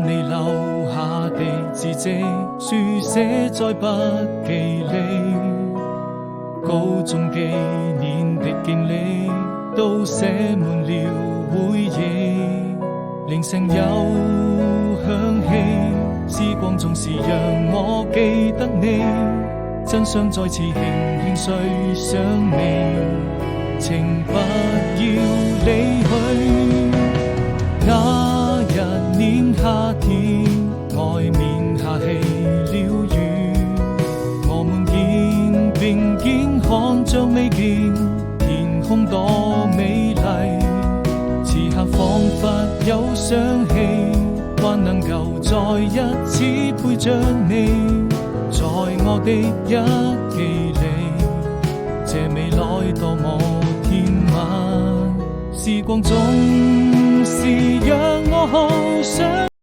你留下的字跡，書寫在筆記裏。高中幾年的經歷，都寫滿了回憶。鈴聲又響起，時光總是讓我記得你。真想再次輕輕睡上你，請不要離去。那一年夏天，外面下起了雨，我們肩並肩看着未見天空多美麗。此刻彷彿有想起，還能夠再一次陪着你，在我的日記裏，這未來多麼甜蜜。時光總是讓我好想